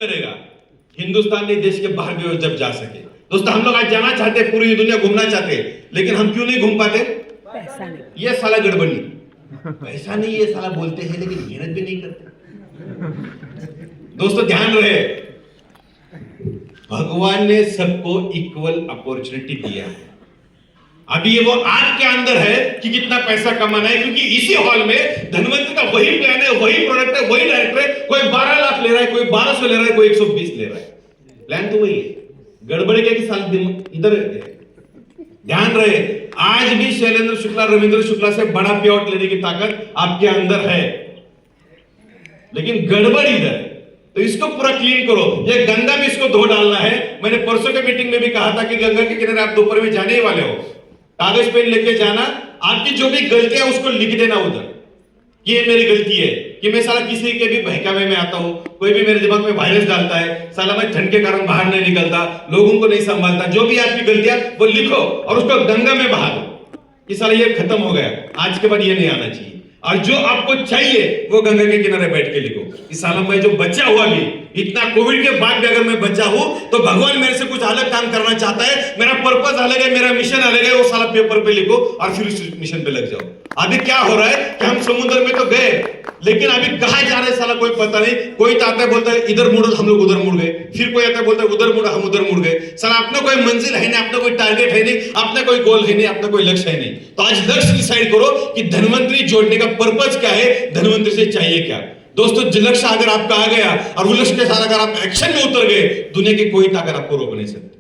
करेगा हिंदुस्तान ने देश के बाहर भी जब जा सके। दोस्तों हम लोग आज जाना चाहते हैं, पूरी दुनिया घूमना चाहते हैं, लेकिन हम क्यों नहीं घूम पाते? पैसा नहीं। ये साला गड़बड़ी, पैसा नहीं, ये साला बोलते हैं लेकिन मेहनत भी नहीं करते। दोस्तों ध्यान रहे, भगवान ने सबको इक्वल अपॉर्चुनिटी दिया है। अभी ये वो आपके अंदर है कि कितना पैसा कमाना है, क्योंकि इसी हॉल में धनवंतरी का वही प्लान है, वही प्रोडक्ट है, वही डायरेक्टर है। कोई 12 लाख ले रहा है, कोई 1200 ले रहा है, कोई 120 ले रहा है। प्लान तो वही है, गड़बड़ी के साल इधर ध्यान रहे। आज भी शैलेंद्र शुक्ला, रविंद्र शुक्ला से बड़ा पे आउट लेने की ताकत आपके अंदर है, लेकिन गड़बड़ इधर है। तो इसको पूरा क्लीन करो। ये गंगा में इसको धो डालना है। मैंने परसों के मीटिंग में भी कहा था कि गंगा के किनारे आप दोपहर में जाने ही वाले हो, कागज पेन लेके जाना, आपकी जो भी गलतियां उसको लिख देना उधर, ये मेरी गलती है कि मैं साला किसी के भी बहकावे में आता हूं, कोई भी मेरे दिमाग में वायरस डालता है, साला मैं ठंड के कारण बाहर नहीं निकलता, लोगों को नहीं संभालता। जो भी आपकी गलतियां वो लिखो और उसको गंगा में बहा दो कि साला ये खत्म हो गया, आज के बाद ये नहीं आना चाहिए। और जो आपको चाहिए वो गंगा के किनारे बैठ के लिखो कि साला मैं जो बच्चा हुआ भी, इतना कोविड के बाद भी अगर मैं बच्चा हूं तो भगवान मेरे से कुछ अलग काम करना चाहता है, मेरा पर्पस अलग है, मेरा मिशन अलग है। वो साला पेपर पे लिखो और फिर उस मिशन पे लग जाओ। अभी क्या हो रहा है कि हम समुद्र में तो गए, लेकिन अभी कहां जा रहे हैं साला कोई पता नहीं। कोई तो आता है बोलता है इधर मुड़ो, हम लोग उधर मुड़ गए, फिर कोई आता है बोलता है उधर मुड़ो, हम उधर मुड़ गए। साला अपना कोई मंजिल है नहीं, अपना कोई टारगेट है नहीं, अपना कोई गोल है नहीं, अपना कोई लक्ष्य है नहीं। तो आज लक्ष्य डिसाइड करो कि धनवंतरी जोड़ने का पर्पस क्या है, धनवंतरी से चाहिए क्या। दोस्तों लक्ष्य अगर आपका आ गया और उस लक्ष्य के साथ अगर आप एक्शन में उतर गए, दुनिया की कोई ताकत आपको रोक नहीं सकती।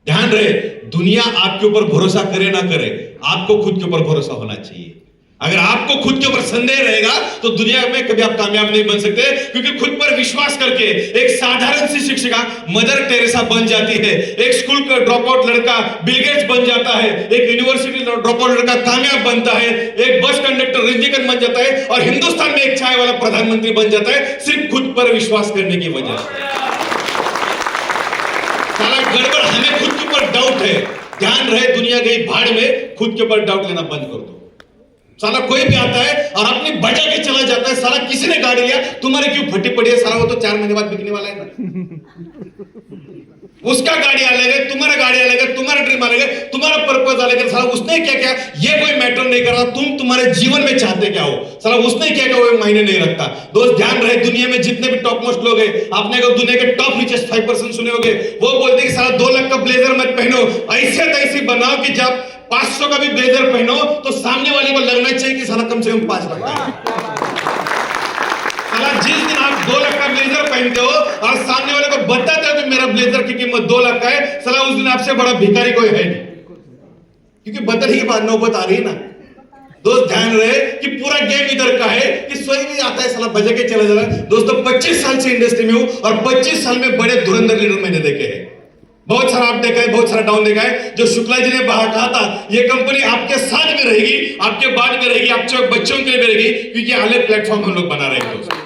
ध्यान रहे, दुनिया आपके ऊपर भरोसा करे ना करे, आपको खुद के ऊपर भरोसा होना चाहिए। अगर आपको खुद के ऊपर संदेह रहेगा तो दुनिया में कभी आप कामयाब नहीं बन सकते, क्योंकि खुद पर विश्वास करके एक साधारण सी शिक्षिका मदर टेरेसा बन जाती है, एक स्कूल का ड्रॉप आउट लड़का बिल गेट्स बन जाता है, एक यूनिवर्सिटी ड्रॉप आउट लड़का कामयाब बनता है, एक बस कंडक्टर रंजीकन बन जाता है और हिंदुस्तान में एक चाय वाला प्रधानमंत्री बन जाता है, सिर्फ खुद पर विश्वास करने की वजह से। सारा गड़बड़ हमें खुद के ऊपर डाउट है। ध्यान रहे, दुनिया गई भाड़ में, खुद के ऊपर डाउट लेना बंद कर दो। साला कोई भी आता है और अपनी बजा के चला जाता है, साला किसी ने गाड़ी लिया, तुम्हारे क्यों फटी पड़ी है, साला वो तो 4 महीने बाद बिकने वाला है ना। उसका गाड़ी अलग है, तुम्हारा गाड़ी अलग है, तुम्हारा ड्रीम अलग है, तुम्हारा पर्पस अलग है। साला उसने क्या क्या ये कोई मैटर नहीं कर रहा, तुम तुम्हारे जीवन में चाहते क्या हो, साला उसने क्या क्या वो मायने नहीं रखता। दोस्त ध्यान रहे, दुनिया में जितने भी टॉप मोस्ट लोग हैं, आपने अगर दुनिया के टॉप रिचेस्ट 5% सुने होंगे, वो बोलते हैं कि साला 2 लाख का ब्लेजर मत पहनो, ऐसे तैसे बनाओ कि जब 500 का भी ब्लेजर पहनो तो सामने वाले को लगना चाहिए कि साला कम से कम 5 लाख का है। साला जिस दिन आप 2 लाख का ब्लेजर पहनते हो और सामने वाले को बताते हो कि मेरा ब्लेजर की कीमत 2 लाख का है, साला उस दिन आपसे बड़ा भिखारी कोई है नहीं, क्योंकि बताने के बाद नौबत आ रही है ना। दोस्त ध्यान रहे कि पूरा गेम इधर का है कि सोई भी आता है साला बजा के चला जा रहा है। दोस्तों 25 साल से इंडस्ट्री में हूं और 25 साल में बड़े धुरंधर लीडर मैंने देखे हैं। बहुत सारा अप देखा है, बहुत सारा डाउन देखा है। जो शुक्ला जी ने बाहर कहा था ये कंपनी आपके साथ में रहेगी, आपके बाद में रहेगी, आपके बच्चों के लिए भी रहेगी, क्योंकि अलग प्लेटफॉर्म हम लोग बना रहे हैं।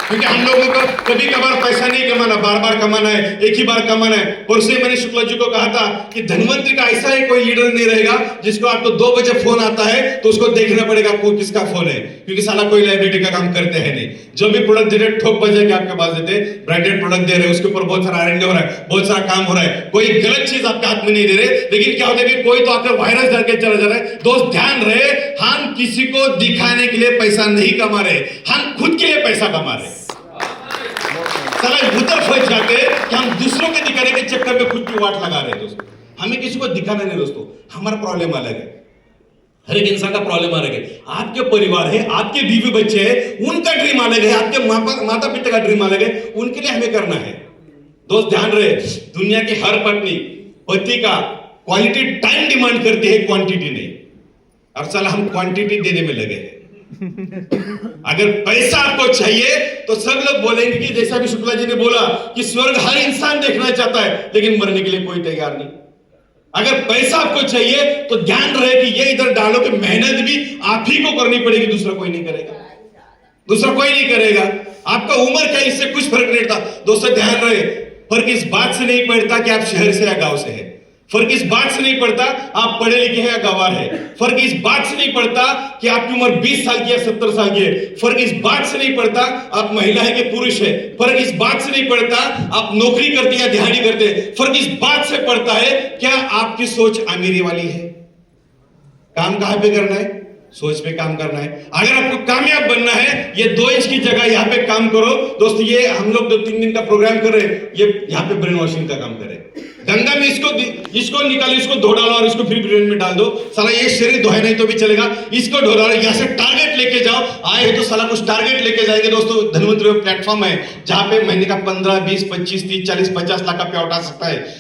क्योंकि हम लोगों को कभी कभार पैसा नहीं कमाना, बार बार कमाना है, एक ही बार कमाना है। परसों मैंने शुक्ला जी को कहा था कि धनवंतरी का ऐसा ही कोई लीडर नहीं रहेगा जिसको आपको 2 बजे फोन आता है तो उसको देखना पड़ेगा आपको किसका फोन है, क्योंकि साला कोई लाइबिलिटी का काम करते हैं नहीं। जो भी प्रोडक्ट दे रहे ठोक बजे के आपके पास देते, ब्रांडेड प्रोडक्ट दे रहे, उसके ऊपर बहुत सारा R&D हो रहा है, बहुत सारा काम हो रहा है, कोई गलत चीज आपके हाथ में नहीं दे रहे। लेकिन क्या होता है कि कोई तो आकर वायरस डाल के चला जा रहा है। दोस्त ध्यान रहे, हम किसी को दिखाने के लिए पैसा नहीं कमा रहे, हम खुद के लिए पैसा कमा रहे। साला उधर फंस जाते कि हम दूसरों के दिखाने के चक्कर में खुद की वाट लगा रहे हैं। दोस्तों हमें किसी को दिखाना नहीं, दोस्तों हमारा प्रॉब्लम अलग है, हर एक इंसान का प्रॉब्लम अलग है। आपके परिवार है, आपके बीवी बच्चे हैं, उनका ड्रीम अलग है, आपके माता पिता का ड्रीम अलग है, उनके लिए हमें करना है। दोस्त ध्यान रहे, दुनिया की हर पत्नी पति का क्वालिटी टाइम डिमांड करती है, क्वांटिटी नहीं। और साला हम क्वांटिटी देने में लगे हैं। अगर पैसा आपको चाहिए तो सब लोग बोलेंगे कि जैसा भी शुक्ला जी ने बोला कि स्वर्ग हर इंसान देखना चाहता है, लेकिन मरने के लिए कोई तैयार नहीं। अगर पैसा आपको चाहिए तो ध्यान रहे कि ये इधर डालो कि मेहनत भी आप ही को करनी पड़ेगी, दूसरा कोई नहीं करेगा, दूसरा कोई नहीं करेगा। आपका उम्र क्या, इससे कुछ फर्क नहीं पड़ता। दोस्तों ध्यान रहे, फर्क इस बात से नहीं पड़ता कि आप शहर से या गांव से है, फर्क इस बात से नहीं पड़ता आप पढ़े लिखे हैं या गंवार है। फर्क इस बात से नहीं पड़ता कि आपकी उम्र 20 साल की या 70 साल की है। फर्क इस बात से नहीं पड़ता आप महिला है कि पुरुष है। फर्क इस बात से नहीं पड़ता आप नौकरी करते या दिहाड़ी करते। फर्क इस बात से पड़ता है क्या आपकी सोच अमीरी वाली है। काम कहां पे करना है, सोच पे काम करना है। अगर आपको कामयाब बनना है, ये 2 इंच की जगह यहां पे काम करो। दोस्तों ये हम लोग 2-3 दिन का प्रोग्राम कर रहे हैं, ये यहां पे ब्रेन वॉशिंग का काम करें। गंगा में इसको निकालो, इसको धो डालो और इसको फिर ब्रेन में डाल दो। साला ये शरीर धोए नहीं तो भी चलेगा, इसको धो डालो। यहां से टारगेट लेके जाओ, आए हो तो साला कुछ टारगेट लेके जाएंगे। दोस्तों धनवंतरी प्लेटफॉर्म है जहां पे महीने का 15, 20, 25, 30, 40, 50 लाख का पे उठा सकता है।